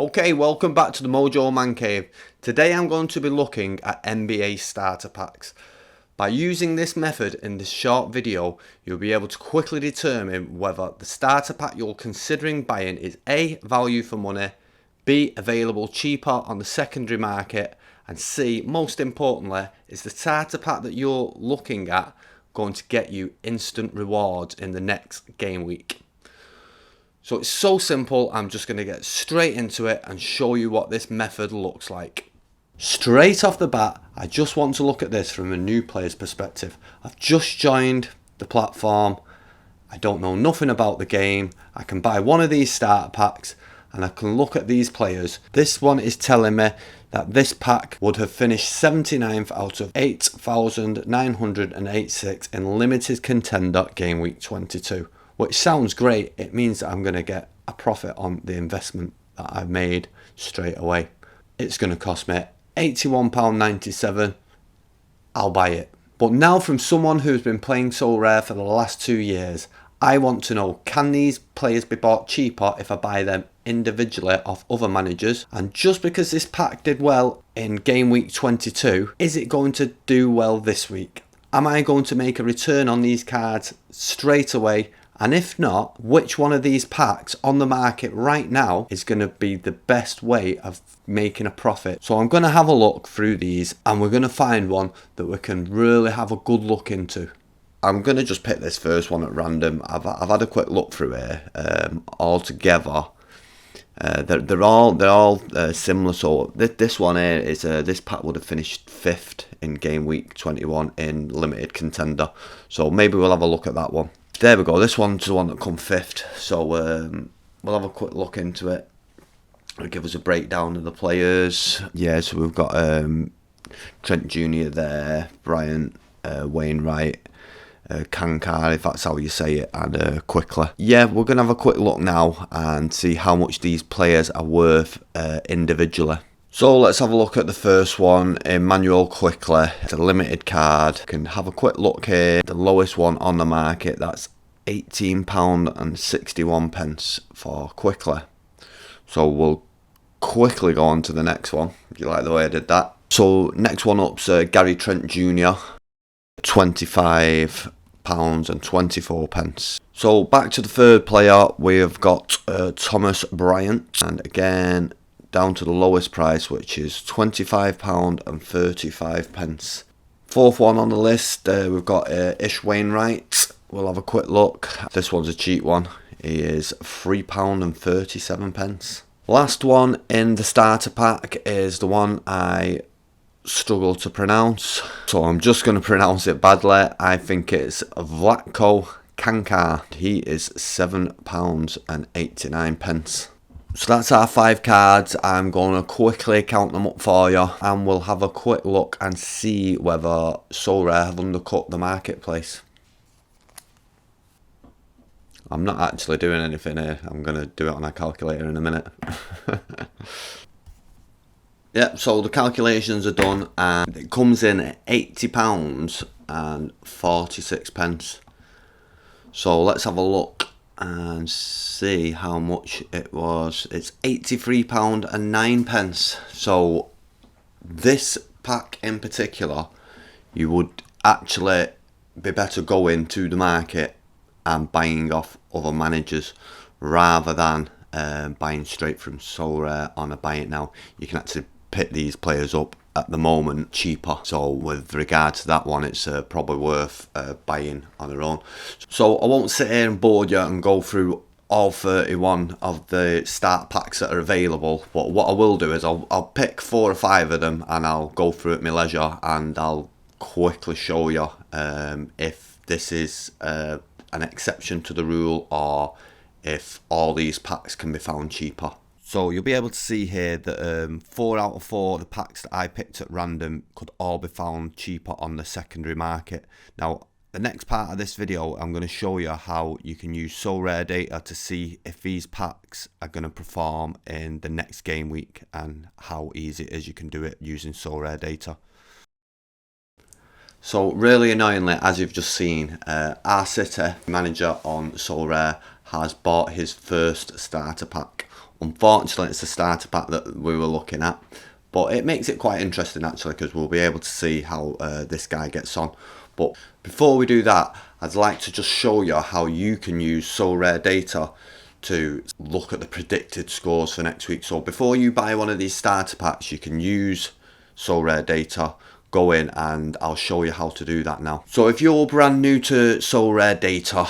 Okay, welcome back to the Mojo Man Cave. Today I'm going to be looking at NBA Starter Packs. By using this method in this short video, you'll be able to quickly determine whether the starter pack you're considering buying is A, value for money, B, available cheaper on the secondary market, and C, most importantly, is the starter pack that you're looking at going to get you instant rewards in the next game week. So it's so simple, I'm just going to get straight into it and show you what this method looks like. Straight off the bat, I just want to look at this from a new player's perspective. I've just joined the platform, I don't know nothing about the game, I can buy one of these starter packs and I can look at these players. This one is telling me that this pack would have finished 79th out of 8,986 in limited contender game week 22. Which sounds great. It means that I'm going to get a profit on the investment that I've made straight away. It's going to cost me £81.97. I'll buy it. But now, from someone who's been playing Sorare for the last 2 years, I want to know, can these players be bought cheaper if I buy them individually off other managers? And just because this pack did well in game week 22, is it going to do well this week? Am I going to make a return on these cards straight away? And if not, which one of these packs on the market right now is going to be the best way of making a profit? So I'm going to have a look through these and we're going to find one that we can really have a good look into. I'm going to just pick this first one at random. I've had a quick look through here. All together, they're all similar. So this one here is this pack would have finished 5th in game week 21 in limited contender. So maybe we'll have a look at that one. There we go, this one's the one that come 5th, so we'll have a quick look into it. It'll give us a breakdown of the players. Yeah, so we've got Trent Jr. there, Bryant, Wainwright, Kankar, if that's how you say it, and Quickly. Yeah, we're going to have a quick look now and see how much these players are worth individually. So let's have a look at the first one, Emmanuel Quickly. It's a limited card. Can have a quick look here. The lowest one on the market, that's £18.61 for Quickly. So we'll quickly go on to the next one. If you like the way I did that. So next one up's Gary Trent Jr. £25.24. So back to the third player, we have got Thomas Bryant, and again down to the lowest price, which is £25.35. Fourth one on the list, we've got Ish Wainwright. We'll have a quick look. This one's a cheap one. He is £3.37. Last one in the starter pack is the one I struggle to pronounce, so I'm just going to pronounce it badly. I think it's Vlatko Kankar. He is £7.89. So that's our 5 cards. I'm going to quickly count them up for you and we'll have a quick look and see whether Sorare have undercut the marketplace. I'm not actually doing anything here. I'm going to do it on a calculator in a minute. Yep, so the calculations are done and it comes in at £80.46. So let's have a look and see how much it was. It's £83.09. So this pack in particular, you would actually be better going to the market and buying off other managers rather than buying straight from Sorare on a buy it now. You can actually pick these players up at the moment cheaper, so with regard to that one, it's probably worth buying on their own. So I won't sit here and bore you and go through all 31 of the start packs that are available, but what I will do is I'll pick 4 or 5 of them and I'll go through at my leisure and I'll quickly show you if this is an exception to the rule or if all these packs can be found cheaper. So you'll be able to see here that 4 out of 4 of the packs that I picked at random could all be found cheaper on the secondary market. Now, the next part of this video, I'm going to show you how you can use Sorare Data to see if these packs are going to perform in the next game week and how easy it is you can do it using Sorare Data. So really annoyingly, as you've just seen, our City manager on Sorare has bought his first starter pack. Unfortunately, it's a starter pack that we were looking at, but it makes it quite interesting actually, because we'll be able to see how this guy gets on. But before we do that, I'd like to just show you how you can use Sorare Data to look at the predicted scores for next week. So before you buy one of these starter packs, you can use Sorare Data. Go in and I'll show you how to do that now. So if you're brand new to Sorare Data,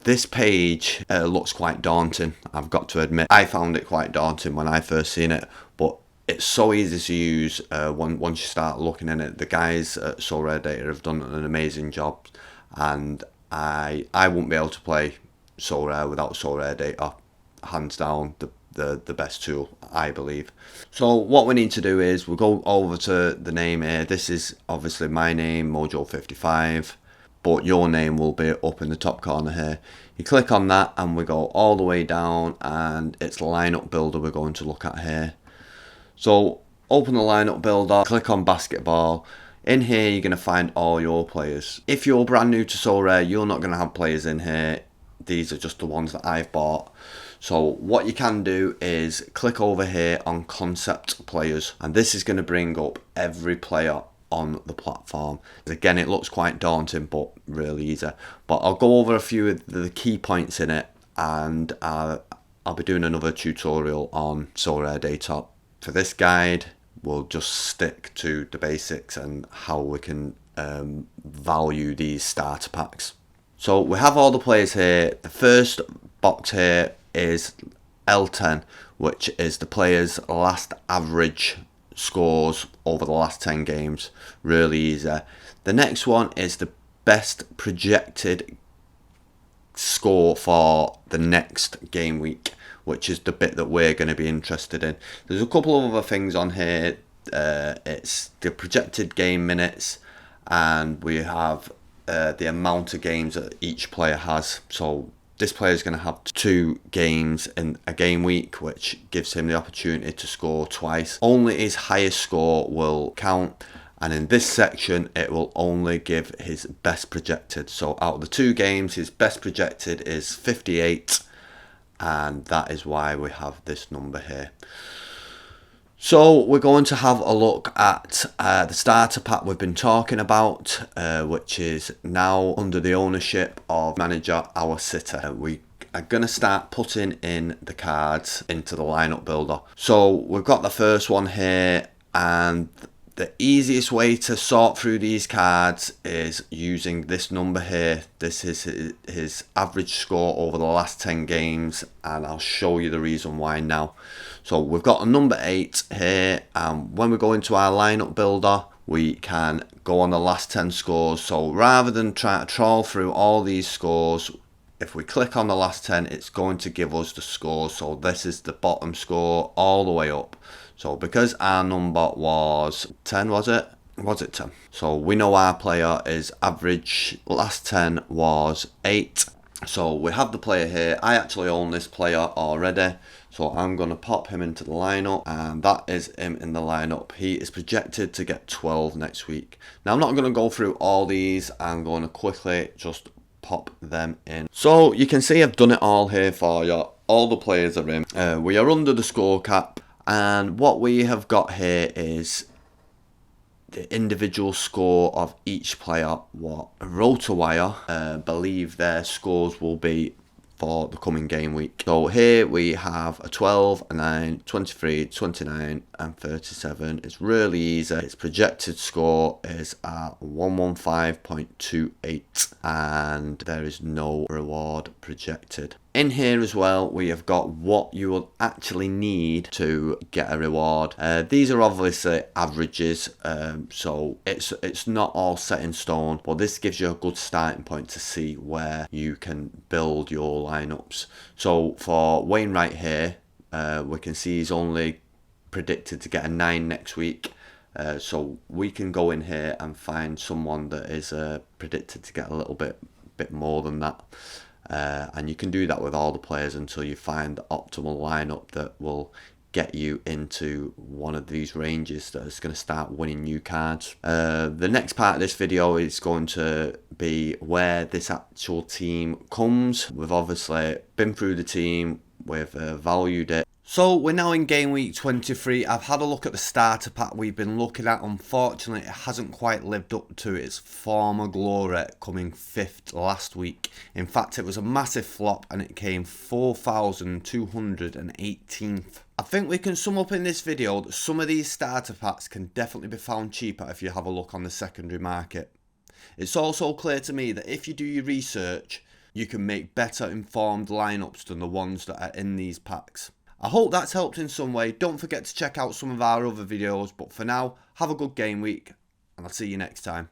this page looks quite daunting. I've got to admit, I found it quite daunting when I first seen it, but it's so easy to use once you start looking at it. The guys at Sorare Data have done an amazing job, and I wouldn't be able to play Sorare without Sorare Data. Hands down, the best tool, I believe. So what we need to do is we'll go over to the name here. This is obviously my name, Mojo55, but your name will be up in the top corner here. You click on that and we go all the way down, and it's lineup builder we're going to look at here. So open the lineup builder, click on basketball. In here you're going to find all your players. If you're brand new to Sorare, you're not going to have players in here. These are just the ones that I've bought. So what you can do is click over here on concept players, and this is going to bring up every player on the platform. Again, it looks quite daunting, but really easy. But I'll go over a few of the key points in it, and I'll be doing another tutorial on Sorare Data. For this guide, we'll just stick to the basics and how we can value these starter packs. So we have all the players here. The first box here is L10, which is the player's last average scores over the last 10 games. Really easy. The next one is the best projected score for the next game week, which is the bit that we're going to be interested in. There's a couple of other things on here. It's the projected game minutes, and we have the amount of games that each player has. So this player is going to have 2 games in a game week, which gives him the opportunity to score twice. Only his highest score will count, and in this section it will only give his best projected. So out of the 2 games, his best projected is 58, and that is why we have this number here. So we're going to have a look at the starter pack we've been talking about, which is now under the ownership of manager Our City. We are going to start putting in the cards into the lineup builder. So we've got the first one here, and the easiest way to sort through these cards is using this number here. This is his average score over the last 10 games, and I'll show you the reason why now. So we've got a number 8 here, and when we go into our lineup builder, we can go on the last 10 scores. So rather than try to trawl through all these scores, if we click on the last 10, it's going to give us the scores. So this is the bottom score all the way up. So because our number was 10, was it? Was it 10? So we know our player is average last 10 was 8. So we have the player here. I actually own this player already, so I'm going to pop him into the lineup, and that is him in the lineup. He is projected to get 12 next week. Now I'm not going to go through all these. I'm going to quickly just pop them in. So you can see I've done it all here for you. All the players are in. We are under the score cap, and what we have got here is the individual score of each player, what RotoWire believe their scores will be for the coming game week. So here we have a 12, a 9, 23, 29 and 37. It's really easy. Its projected score is at 115.28, and there is no reward projected. In here as well, we have got what you will actually need to get a reward. These are obviously averages, so it's not all set in stone, but this gives you a good starting point to see where you can build your lineups. So for Wainwright here, we can see he's only predicted to get a 9 next week. So we can go in here and find someone that is predicted to get a little bit more than that. And you can do that with all the players until you find the optimal lineup that will get you into one of these ranges that is going to start winning you cards. The next part of this video is going to be where this actual team comes. We've obviously been through the team. we've valued it. So we're now in game week 23. I've had a look at the starter pack we've been looking at. Unfortunately, it hasn't quite lived up to its former glory, coming 5th last week. In fact, it was a massive flop and it came 4,218th. I think we can sum up in this video that some of these starter packs can definitely be found cheaper if you have a look on the secondary market. It's also clear to me that if you do your research, you can make better informed lineups than the ones that are in these packs. I hope that's helped in some way. Don't forget to check out some of our other videos, but for now, have a good game week and I'll see you next time.